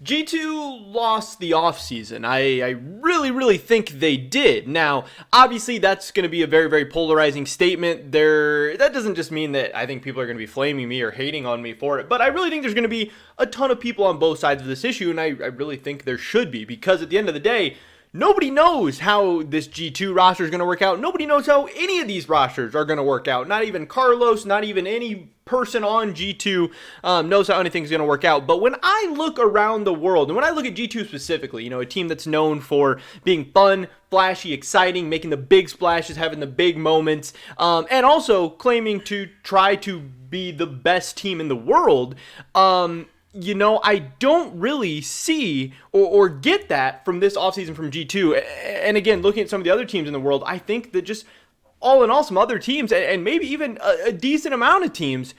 G2 lost the offseason. I really think they did. Now, obviously, that's going to be a very, very polarizing statement. That doesn't just mean that I think people are going to be flaming me or hating on me for it, but I really think there's going to be a ton of people on both sides of this issue, and I really think there should be, because at the end of the day, nobody knows how this G2 roster is going to work out. Nobody knows how any of these rosters are going to work out. Not even Carlos, not even any person on G2 knows how anything's going to work out. But when I look around the world, and when I look at G2 specifically, a team that's known for being fun, flashy, exciting, making the big splashes, having the big moments, and also claiming to try to be the best team in the world, I don't really see or get that from this offseason from G2. And again, looking at some of the other teams in the world, I think that just all in all, some other teams, and maybe even a decent amount of teams,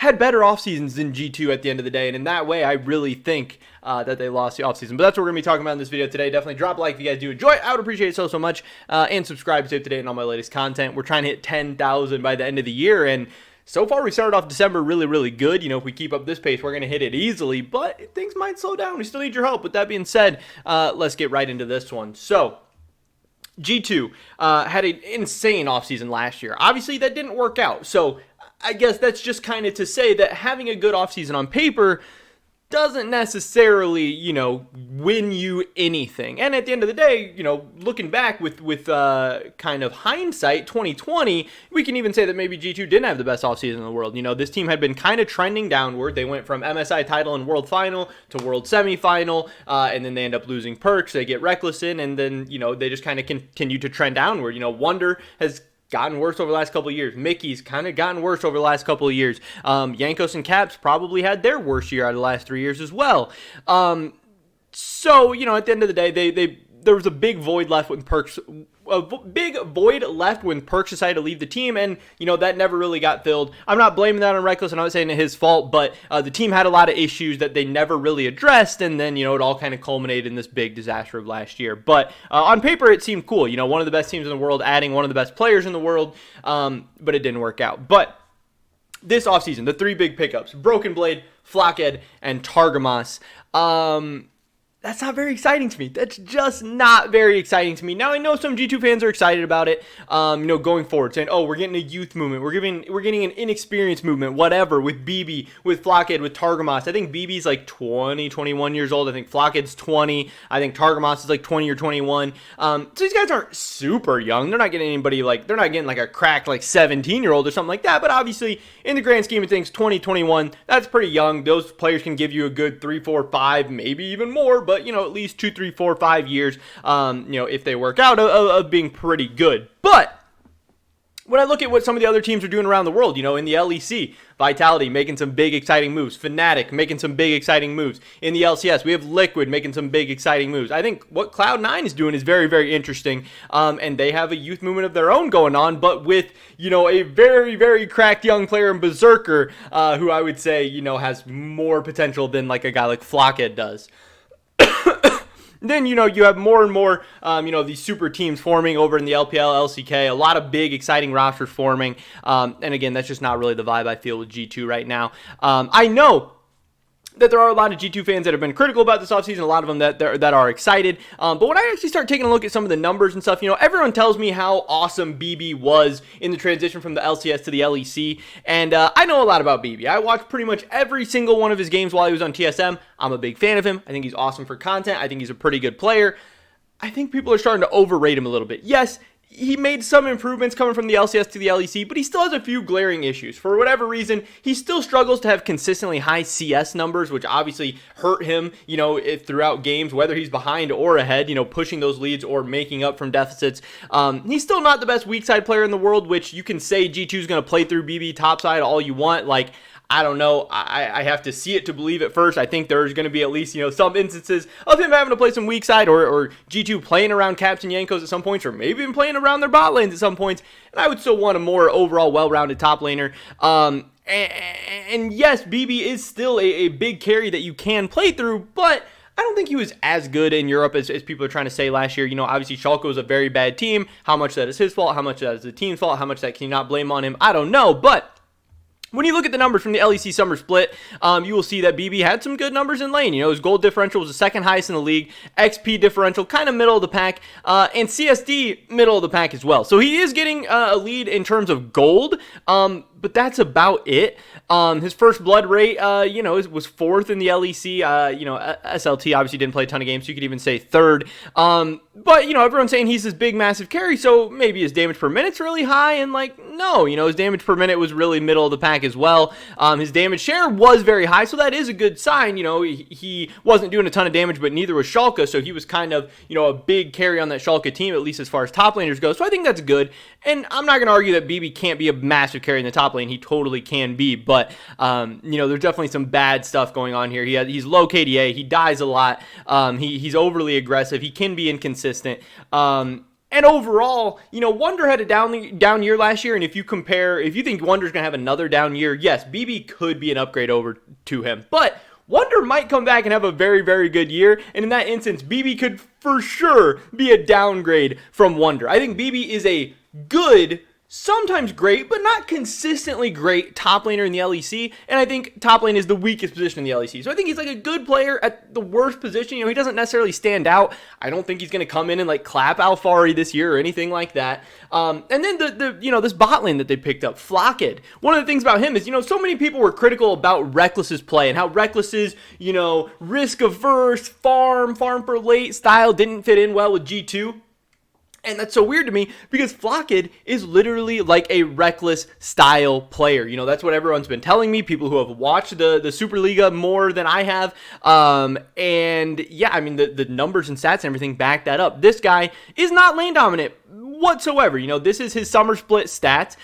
had better offseasons than G2 at the end of the day. And in that way, I really think that they lost the offseason. But that's what we're going to be talking about in this video today. Definitely drop a like if you guys do enjoy it. I would appreciate it so much. And subscribe to stay up to date on all my latest content. We're trying to hit 10,000 by the end of the year. And so far, we started off December really good. If we keep up this pace, we're going to hit it easily, but things might slow down. We still need your help. With that being said, let's get right into this one. So, G2 had an insane offseason last year. Obviously, that didn't work out. So, I guess that's just kind of to say that having a good offseason on paper doesn't necessarily, win you anything. And at the end of the day, looking back with kind of hindsight, 2020, we can even say that maybe G2 didn't have the best offseason in the world. This team had been kind of trending downward. They went from MSI title and world final to world semifinal, and then they end up losing Perks. They get Reckless in, and then, they just kind of continue to trend downward. Wonder has gotten worse over the last couple of years. Mickey's kind of gotten worse over the last couple of years. Yankos and Caps probably had their worst year out of the last 3 years as well. So, at the end of the day, there was a big void left when Perks decided to leave the team, and that never really got filled. I'm not blaming that on Reckless. I'm not saying it's his fault, but the team had a lot of issues that they never really addressed, and then it all kind of culminated in this big disaster of last year. But on paper, it seemed cool. One of the best teams in the world, adding one of the best players in the world, but it didn't work out. But this offseason, the three big pickups: Broken Blade, Flockhead, and Targamas. That's not very exciting to me. That's just not very exciting to me. Now, I know some G2 fans are excited about it, going forward, saying, oh, we're getting a youth movement. We're getting an inexperienced movement, whatever, with BB, with Flockhead, with Targamas. I think BB's like 20, 21 years old. I think Flockhead's 20. I think Targamas is like 20 or 21. So these guys aren't super young. They're not getting anybody they're not getting like a cracked 17-year-old or something like that. But obviously, in the grand scheme of things, 20, 21, that's pretty young. Those players can give you a good 3, 4, 5, maybe even more, but at least 2, 3, 4, 5 years, if they work out, of being pretty good. But when I look at what some of the other teams are doing around the world, in the LEC, Vitality making some big exciting moves, Fnatic making some big exciting moves. In the LCS, we have Liquid making some big exciting moves. I think what Cloud9 is doing is very, very interesting, and they have a youth movement of their own going on, but with, a very, very cracked young player in Berserker, who I would say, has more potential than a guy like Flockhead does. Then, you have more and more, these super teams forming over in the LPL, LCK, a lot of big, exciting rosters forming. And again, that's just not really the vibe I feel with G2 right now. I know that there are a lot of G2 fans that have been critical about this offseason, a lot of them that are excited. But when I actually start taking a look at some of the numbers and stuff, everyone tells me how awesome BB was in the transition from the LCS to the LEC. And I know a lot about BB. I watched pretty much every single one of his games while he was on TSM. I'm a big fan of him. I think he's awesome for content. I think he's a pretty good player. I think people are starting to overrate him a little bit. Yes, he made some improvements coming from the LCS to the LEC, but he still has a few glaring issues. For whatever reason, he still struggles to have consistently high CS numbers, which obviously hurt him, throughout games, whether he's behind or ahead, pushing those leads or making up from deficits. He's still not the best weak side player in the world, which you can say G2 is going to play through BB topside all you want. I don't know. I have to see it to believe it first. I think there's going to be at least, some instances of him having to play some weak side or G2 playing around Caps and Yankos at some points, or maybe even playing around their bot lanes at some points. And I would still want a more overall well-rounded top laner. And yes, BB is still a big carry that you can play through, but I don't think he was as good in Europe as people are trying to say last year. Obviously Schalke was a very bad team. How much that is his fault, how much that is the team's fault, how much that can you not blame on him, I don't know, but When you look at the numbers from the LEC summer split, you will see that BB had some good numbers in lane. His gold differential was the second highest in the league, XP differential kind of middle of the pack, and CSD middle of the pack as well. So he is getting a lead in terms of gold, but that's about it. His first blood rate, was fourth in the LEC. SLT obviously didn't play a ton of games, so you could even say third. But everyone's saying he's this big, massive carry, so maybe his damage per minute's really high, and no, his damage per minute was really middle of the pack as well. His damage share was very high, so that is a good sign. He wasn't doing a ton of damage, but neither was Schalke, so he was kind of, a big carry on that Schalke team, at least as far as top laners go. So I think that's good, and I'm not going to argue that BB can't be a massive carry in the top lane. He totally can be, but there's definitely some bad stuff going on here. He's low KDA. He dies a lot. He's overly aggressive. He can be inconsistent. And overall, Wonder had a down year last year, and if you think Wonder's going to have another down year, yes, BB could be an upgrade over to him. But Wonder might come back and have a very, very good year, and in that instance, BB could for sure be a downgrade from Wonder. I think BB is a good, sometimes great, but not consistently great top laner in the LEC, and I think top lane is the weakest position in the LEC. So I think he's a good player at the worst position. He doesn't necessarily stand out. I don't think he's going to come in and clap Alfari this year or anything like that. And then this bot lane that they picked up, Flocked. One of the things about him is, so many people were critical about Reckless's play and how Reckless's, risk averse, farm for late style didn't fit in well with G2. And that's so weird to me because Flocked is literally like a Reckless style player. That's what everyone's been telling me, people who have watched the Superliga more than I have. And yeah, I mean, the numbers and stats and everything back that up. This guy is not lane dominant whatsoever. This is his summer split stats.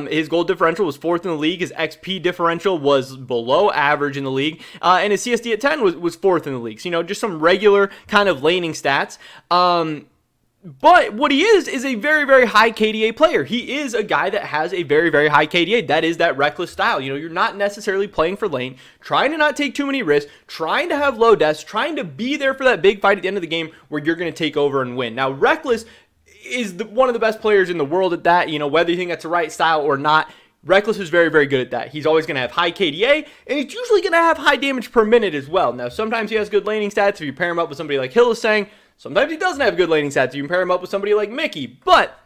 His gold differential was fourth in the league. His XP differential was below average in the league. And his CSD at 10 was fourth in the league. So, just some regular kind of laning stats. But what he is a very, very high KDA player. He is a guy that has a very, very high KDA. That is that Reckless style. You're not necessarily playing for lane, trying to not take too many risks, trying to have low deaths, trying to be there for that big fight at the end of the game where you're going to take over and win. Now, Reckless is one of the best players in the world at that. Whether you think that's the right style or not, Reckless is very, very good at that. He's always going to have high KDA, and he's usually going to have high damage per minute as well. Now, sometimes he has good laning stats if you pair him up with somebody like Hylissang. Sometimes he doesn't have good laning stats. You can pair him up with somebody like Mickey, but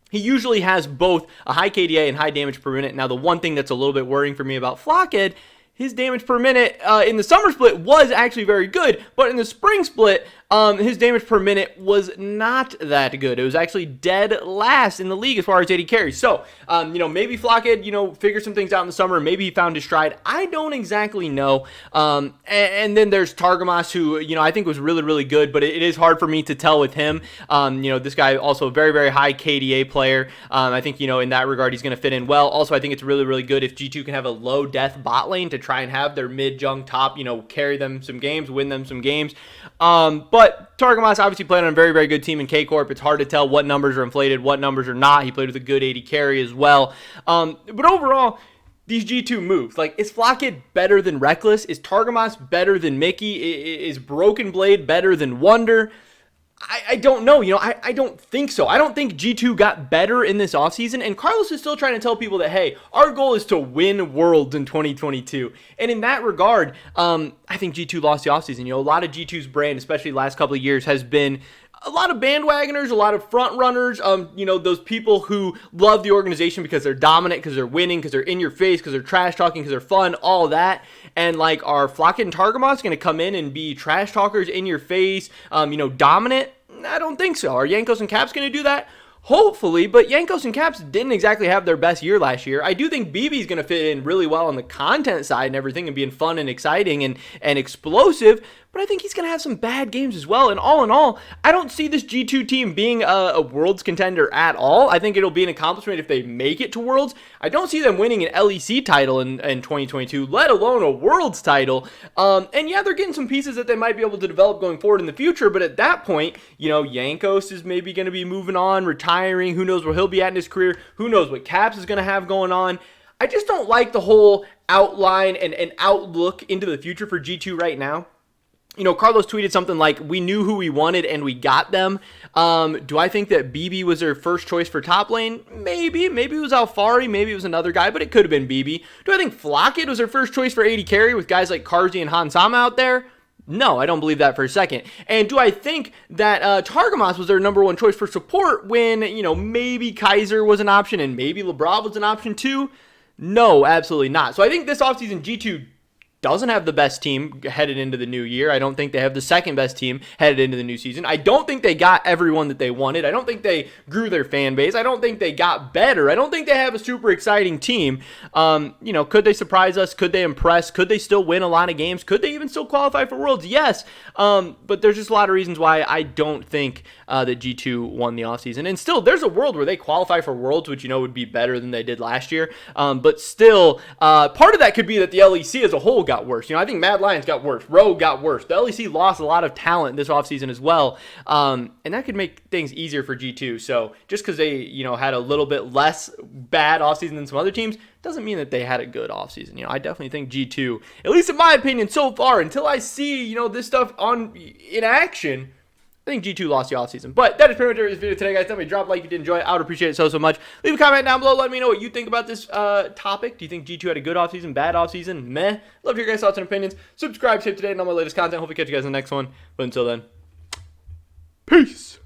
he usually has both a high KDA and high damage per minute. Now, the one thing that's a little bit worrying for me about Flocked, his damage per minute in the summer split was actually very good, but in the spring split, his damage per minute was not that good. It was actually dead last in the league as far as AD carries. So, maybe Flocked, figured some things out in the summer. Maybe he found his stride. I don't exactly know. And then there's Targamas, who, I think was really, really good, but it is hard for me to tell with him. This guy also a very, very high KDA player. I think, in that regard, he's going to fit in well. Also, I think it's really, really good if G2 can have a low death bot lane to try and have their mid, jung, top, carry them some games, win them some games. But Targamas obviously played on a very, very good team in K-Corp. It's hard to tell what numbers are inflated, what numbers are not. He played with a good 80 carry as well. But overall, these G2 moves, is Flocked better than Reckless? Is Targamas better than Mickey? Is Broken Blade better than Wonder? I don't know. I don't think so. I don't think G2 got better in this offseason, and Carlos is still trying to tell people that, hey, our goal is to win Worlds in 2022. And in that regard, I think G2 lost the offseason. A lot of G2's brand, especially the last couple of years, has been a lot of bandwagoners, a lot of front runners, those people who love the organization because they're dominant, because they're winning, because they're in your face, because they're trash talking, because they're fun, all that. And are Flocked and Targamas going to come in and be trash talkers in your face, dominant? I don't think so. Are Jankos and Caps going to do that? Hopefully, but Jankos and Caps didn't exactly have their best year last year. I do think BB's going to fit in really well on the content side and everything and being fun and exciting and explosive, but I think he's going to have some bad games as well. And all in all, I don't see this G2 team being a Worlds contender at all. I think it'll be an accomplishment if they make it to Worlds. I don't see them winning an LEC title in 2022, let alone a Worlds title. And yeah, they're getting some pieces that they might be able to develop going forward in the future, but at that point, Jankos is maybe going to be moving on, retiring. Who knows where he'll be at in his career? Who knows what Caps is going to have going on? I just don't like the whole outline and outlook into the future for G2 right now. Carlos tweeted something like, we knew who we wanted and we got them. Do I think that BB was their first choice for top lane? Maybe. Maybe it was Alfari. Maybe it was another guy, but it could have been BB. Do I think Flockett was their first choice for AD carry with guys like Karzi and Hansama out there? No, I don't believe that for a second. And do I think that Targamas was their number one choice for support when, maybe Kaiser was an option and maybe LeBron was an option too? No, absolutely not. So I think this offseason G2 doesn't have the best team headed into the new year. I don't think they have the second best team headed into the new season. I don't think they got everyone that they wanted. I don't think they grew their fan base. I don't think they got better. I don't think they have a super exciting team. Could they surprise us? Could they impress? Could they still win a lot of games? Could they even still qualify for Worlds? Yes. But there's just a lot of reasons why I don't think that G2 won the offseason. And still, there's a world where they qualify for Worlds, which would be better than they did last year. But still, part of that could be that the LEC as a whole got worse. I think Mad Lions got worse. Rogue got worse. The LEC lost a lot of talent this offseason as well. And that could make things easier for G2. So just because they, had a little bit less bad offseason than some other teams, doesn't mean that they had a good offseason. I definitely think G2, at least in my opinion so far, until I see, this stuff in action, I think G2 lost the offseason. But that is pretty much it for this video today, guys. Tell me, drop a like if you did enjoy it. I would appreciate it so much. Leave a comment down below. Let me know what you think about this topic. Do you think G2 had a good offseason, bad offseason, meh? Love to hear your guys' thoughts and opinions. Subscribe, save today, and all my latest content. Hope we catch you guys in the next one. But until then, peace.